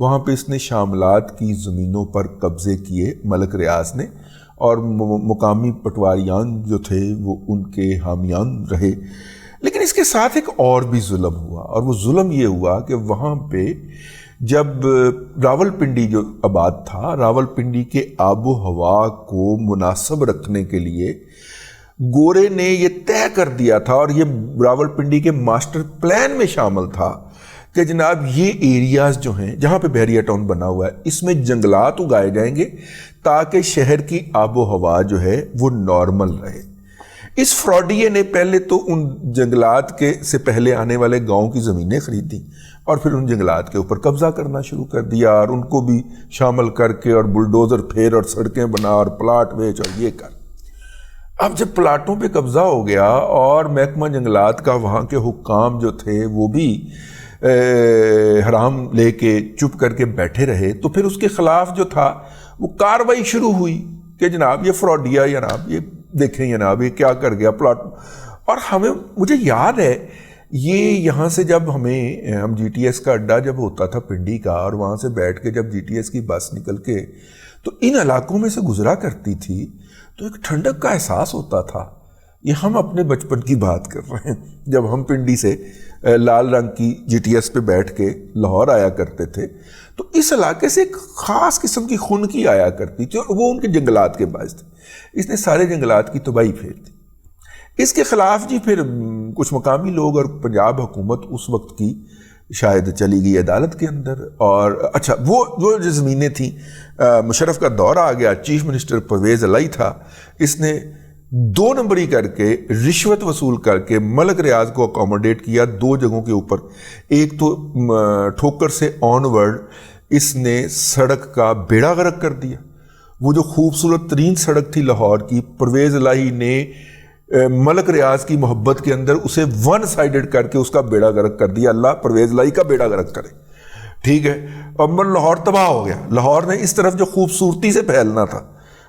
وہاں پہ اس نے شاملات کی زمینوں پر قبضے کیے ملک ریاض نے، اور مقامی پٹواریان جو تھے وہ ان کے حامیان رہے۔ لیکن اس کے ساتھ ایک اور بھی ظلم ہوا، اور وہ ظلم یہ ہوا کہ وہاں پہ جب راول پنڈی جو آباد تھا، راول پنڈی کے آب و ہوا کو مناسب رکھنے کے لیے گورے نے یہ طے کر دیا تھا، اور یہ راول پنڈی کے ماسٹر پلان میں شامل تھا کہ جناب یہ ایریاز جو ہیں جہاں پہ بحریہ ٹاؤن بنا ہوا ہے اس میں جنگلات اگائے جائیں گے تاکہ شہر کی آب و ہوا جو ہے وہ نارمل رہے۔ اس فراڈیے نے پہلے تو ان جنگلات کے سے پہلے آنے والے گاؤں کی زمینیں خریدیں اور پھر ان جنگلات کے اوپر قبضہ کرنا شروع کر دیا، اور ان کو بھی شامل کر کے اور بلڈوزر پھیر اور سڑکیں بنا اور پلاٹ بیچ اور یہ کر۔ اب جب پلاٹوں پہ قبضہ ہو گیا اور محکمہ جنگلات کا وہاں کے حکام جو تھے وہ بھی حرام لے کے چپ کر کے بیٹھے رہے، تو پھر اس کے خلاف جو تھا وہ کاروائی شروع ہوئی کہ جناب یہ فراڈیا، جناب یہ دیکھیں جناب یہ کیا کر گیا پلاٹ۔ اور مجھے یاد ہے یہ یہاں سے جب ہم جی ٹی ایس کا اڈا جب ہوتا تھا پنڈی کا، اور وہاں سے بیٹھ کے جب جی ٹی ایس کی بس نکل کے تو ان علاقوں میں سے گزرا کرتی تھی تو ایک ٹھنڈک کا احساس ہوتا تھا۔ یہ ہم اپنے بچپن کی بات کر رہے ہیں جب ہم پنڈی سے لال رنگ کی جی ٹی ایس پہ بیٹھ کے لاہور آیا کرتے تھے، تو اس علاقے سے ایک خاص قسم کی خنکی آیا کرتی تھی، اور وہ ان کے جنگلات کے باعث تھے۔ اس نے سارے جنگلات کی تباہی پھیر دی۔ اس کے خلاف جی پھر کچھ مقامی لوگ اور پنجاب حکومت اس وقت کی شاید چلی گئی عدالت کے اندر، اور اچھا وہ جو زمینیں تھیں مشرف کا دور آ گیا، چیف منسٹر پرویز الہی تھا، اس نے 2 نمبری کر کے رشوت وصول کر کے ملک ریاض کو اکوموڈیٹ کیا 2 جگہوں کے اوپر۔ ایک تو ٹھوکر سے آن ورڈ اس نے سڑک کا بیڑا غرق کر دیا۔ وہ جو خوبصورت ترین سڑک تھی لاہور کی، پرویز الہی نے ملک ریاض کی محبت کے اندر اسے ون سائیڈڈ کر کے اس کا بیڑا غرق کر دیا۔ اللہ پرویز الہی کا بیڑا غرق کرے، ٹھیک ہے۔ اور لاہور تباہ ہو گیا۔ لاہور نے اس طرف جو خوبصورتی سے پھیلنا تھا،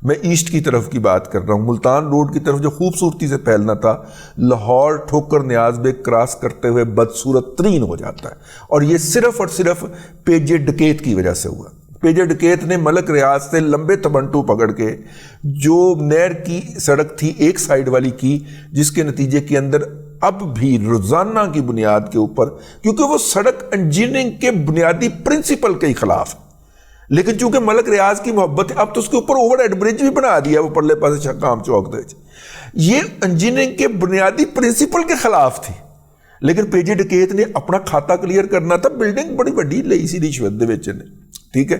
میں ایسٹ کی طرف کی بات کر رہا ہوں، ملتان روڈ کی طرف جو خوبصورتی سے پھیلنا تھا، لاہور ٹھوکر نیاز بے کراس کرتے ہوئے بدصورت ترین ہو جاتا ہے۔ اور یہ صرف اور صرف پیجے ڈکیت کی وجہ سے ہوا۔ پیجے ڈکیت نے ملک ریاض سے لمبے تبنٹو پکڑ کے جو نہر کی سڑک تھی ایک سائیڈ والی کی، جس کے نتیجے کے اندر اب بھی روزانہ کی بنیاد کے اوپر، کیونکہ وہ سڑک انجینئرنگ کے بنیادی پرنسپل کے خلاف، لیکن چونکہ ملک ریاض کی محبت ہے اب تو اس کے اوپر اوور ہیڈ برج بھی بنا دیا وہ پرلے پاس کام چوک دے۔ یہ انجینئرنگ کے بنیادی پرنسپل کے خلاف تھی، لیکن پیجے ڈکیت نے اپنا کھاتا کلیئر کرنا تھا، بلڈنگ بڑی بڑی لئی سی رشوت دے وچ نے، ٹھیک ہے۔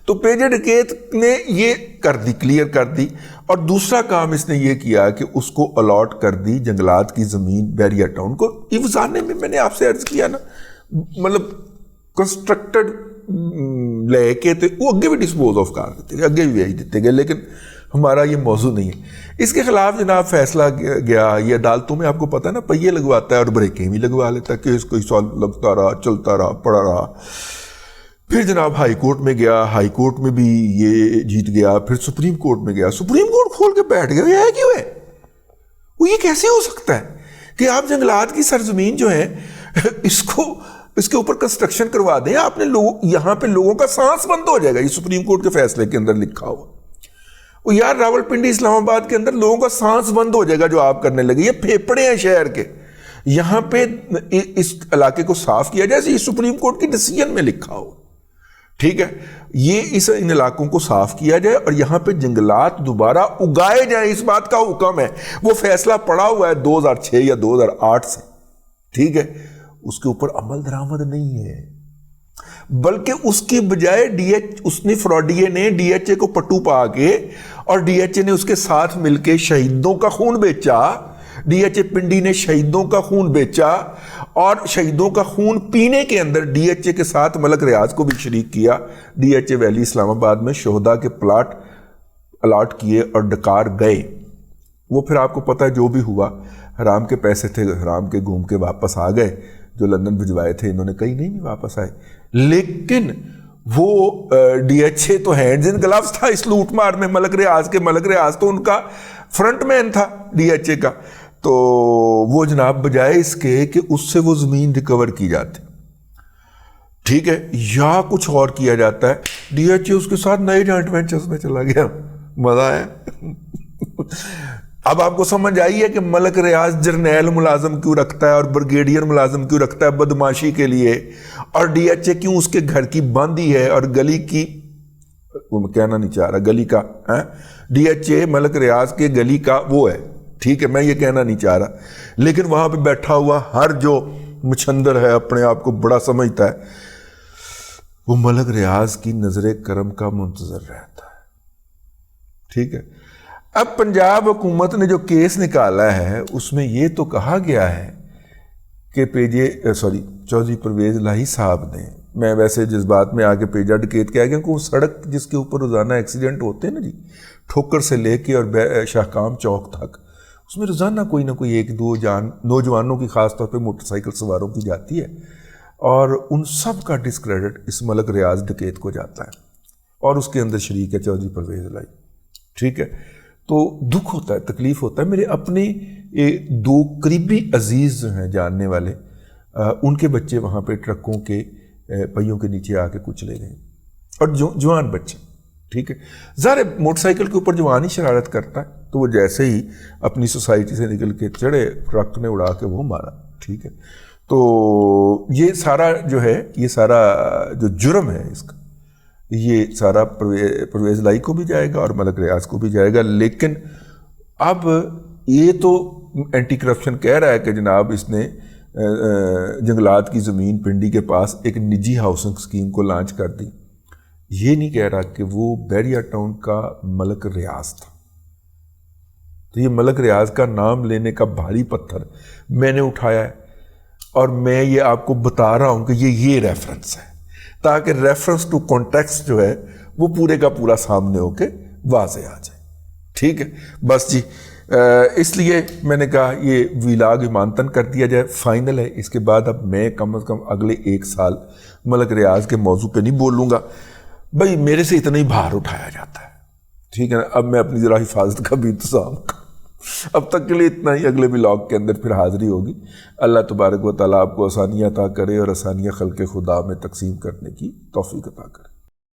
تو پیجے ڈکیت نے یہ کر دی، کلیئر کر دی۔ اور دوسرا کام اس نے یہ کیا کہ اس کو الاٹ کر دی جنگلات کی زمین بحریہ ٹاؤن کو۔ افزانے میں نے آپ سے عرض کیا نا، مطلب کنسٹرکٹڈ لے کے تو وہ اگے بھی ڈسپوز آف کر دیتے گئے، اگے بھی بھیج دیتے گئے، لیکن ہمارا یہ موضوع نہیں ہے۔ اس کے خلاف جناب فیصلہ گیا، یہ عدالتوں میں آپ کو پتہ ہے نا پہیے لگواتا ہے اور بریکیں بھی لگوا لیتا ہے، کیس کوئی سال لگتا رہا، چلتا رہا، پڑا رہا۔ پھر جناب ہائی کورٹ میں گیا، ہائی کورٹ میں بھی یہ جیت گیا، پھر سپریم کورٹ میں گیا، سپریم کورٹ کھول کے بیٹھ گیا، یہ ہے کیوں ہے؟ وہ یہ کیسے ہو سکتا ہے کہ آپ جنگلات کی سرزمین جو ہے اس کے اوپر کنسٹرکشن کروا دیں، آپ نے یہاں پہ لوگوں کا سانس بند ہو جائے گا۔ یہ سپریم کورٹ کے فیصلے کے اندر لکھا ہوا، وہ یار راول پنڈی اسلام آباد کے اندر لوگوں کا سانس بند ہو جائے گا جو آپ کرنے لگے۔ یہ پھیپڑے ہیں شہر کے، یہاں پہ اس علاقے کو صاف کیا جائے، یہ سپریم کورٹ کی ڈیسیژن میں لکھا ہوا، ٹھیک ہے۔ یہ ان علاقوں کو صاف کیا جائے اور یہاں پہ جنگلات دوبارہ اگائے جائیں، اس بات کا حکم ہے۔ وہ فیصلہ پڑا ہوا ہے 2006 یا 2008 سے، ٹھیک ہے۔ اس کے اوپر عمل درآمد نہیں ہے، بلکہ اس کی بجائے اس نے فراڈیے نے ڈی ایچ اے کو پٹو پا کے، اور ڈی ایچ اے نے اس کے ساتھ مل کے شہیدوں کا خون بیچا۔ ڈی ایچ اے پنڈی نے شہیدوں کا خون بیچا، اور شہیدوں کا خون پینے کے اندر ڈی ایچ اے کے ساتھ ملک ریاض کو بھی شریک کیا۔ ڈی ایچ اے ویلی اسلام آباد میں شہداء کے پلاٹ الاٹ کیے اور ڈکار گئے۔ وہ پھر آپ کو پتہ ہے جو بھی ہوا، حرام کے پیسے تھے، حرام کے گھوم کے واپس آ گئے، جو لندن بھجوائے تھے انہوں نے کہیں نہیں واپس آئے۔ لیکن وہ ڈی ایچ اے تو ہینڈز ان گلوز تھا اس لوٹ مار میں، ملک ریاض تو ان کا فرنٹ مین تھا ڈی ایچ اے کا۔ تو وہ جناب بجائے اس کے کہ اس سے وہ زمین ریکور کی جاتی، ٹھیک ہے، یا کچھ اور کیا جاتا ہے، ڈی ایچ اے اس کے ساتھ نئے جوائنٹ وینچرز میں چلا گیا، مزہ آیا۔ اب آپ کو سمجھ آئی ہے کہ ملک ریاض جرنیل ملازم کیوں رکھتا ہے اور بریگیڈیئر ملازم کیوں رکھتا ہے بدماشی کے لیے، اور ڈی ایچ اے کیوں اس کے گھر کی باندھی ہے اور گلی کی، وہ میں کہنا نہیں چاہ رہا گلی کا، ڈی ایچ اے ملک ریاض کے گلی کا وہ ہے، ٹھیک ہے، میں یہ کہنا نہیں چاہ رہا، لیکن وہاں پہ بیٹھا ہوا ہر جو مچھندر ہے، اپنے آپ کو بڑا سمجھتا ہے، وہ ملک ریاض کی نظر کرم کا منتظر رہتا ہے، ٹھیک ہے۔ اب پنجاب حکومت نے جو کیس نکالا ہے اس میں یہ تو کہا گیا ہے کہ چودھری پرویز الہی صاحب نے، میں ویسے جذبات میں آگے پیجا ڈکیت کہہ گیا کہ وہ سڑک جس کے اوپر روزانہ ایکسیڈنٹ ہوتے ہیں نا جی، ٹھوکر سے لے کے اور شاہکام چوک تک، اس میں روزانہ کوئی نہ کوئی ایک دو جان نوجوانوں کی، خاص طور پہ موٹر سائیکل سواروں کی جاتی ہے، اور ان سب کا ڈسکریڈٹ اس ملک ریاض ڈکیت کو جاتا ہے، اور اس کے اندر شریک ہے چودھری پرویز الہی، ٹھیک ہے۔ تو دکھ ہوتا ہے، تکلیف ہوتا ہے۔ میرے اپنے دو قریبی عزیز جو ہیں جاننے والے، ان کے بچے وہاں پہ ٹرکوں کے پہیوں کے نیچے آ کے کچلے گئے، اور جوان بچے، ٹھیک ہے۔ ظاہر موٹر سائیکل کے اوپر جوان ہی شرارت کرتا ہے، تو وہ جیسے ہی اپنی سوسائٹی سے نکل کے چڑھے، ٹرک نے اڑا کے وہ مارا، ٹھیک ہے۔ تو یہ سارا جو ہے، یہ سارا جو جرم ہے اس کا، یہ سارا پرویز الہی کو بھی جائے گا اور ملک ریاض کو بھی جائے گا۔ لیکن اب یہ تو اینٹی کرپشن کہہ رہا ہے کہ جناب اس نے جنگلات کی زمین پنڈی کے پاس ایک نجی ہاؤسنگ اسکیم کو لانچ کر دی، یہ نہیں کہہ رہا کہ وہ بیریا ٹاؤن کا ملک ریاض تھا۔ تو یہ ملک ریاض کا نام لینے کا بھاری پتھر میں نے اٹھایا ہے، اور میں یہ آپ کو بتا رہا ہوں کہ یہ ریفرنس ہے، تاکہ ریفرنس ٹو کانٹیکسٹ جو ہے وہ پورے کا پورا سامنے ہو کے واضح آ جائے، ٹھیک ہے۔ بس جی، اس لیے میں نے کہا یہ ویلاگ ایمانتن کر دیا جائے، فائنل ہے۔ اس کے بعد اب میں کم از کم اگلے 1 سال ملک ریاض کے موضوع پہ نہیں بولوں گا، بھائی میرے سے اتنا ہی بھار اٹھایا جاتا ہے، ٹھیک ہے نا۔ اب میں اپنی ذرا حفاظت کا بھی انتظام کروں۔ اب تک کے لیے اتنا ہی، اگلے ولاگ کے اندر پھر حاضری ہوگی۔ اللہ تبارک و تعالیٰ آپ کو آسانیاں عطا کرے اور آسانیاں خلق خدا میں تقسیم کرنے کی توفیق عطا کرے۔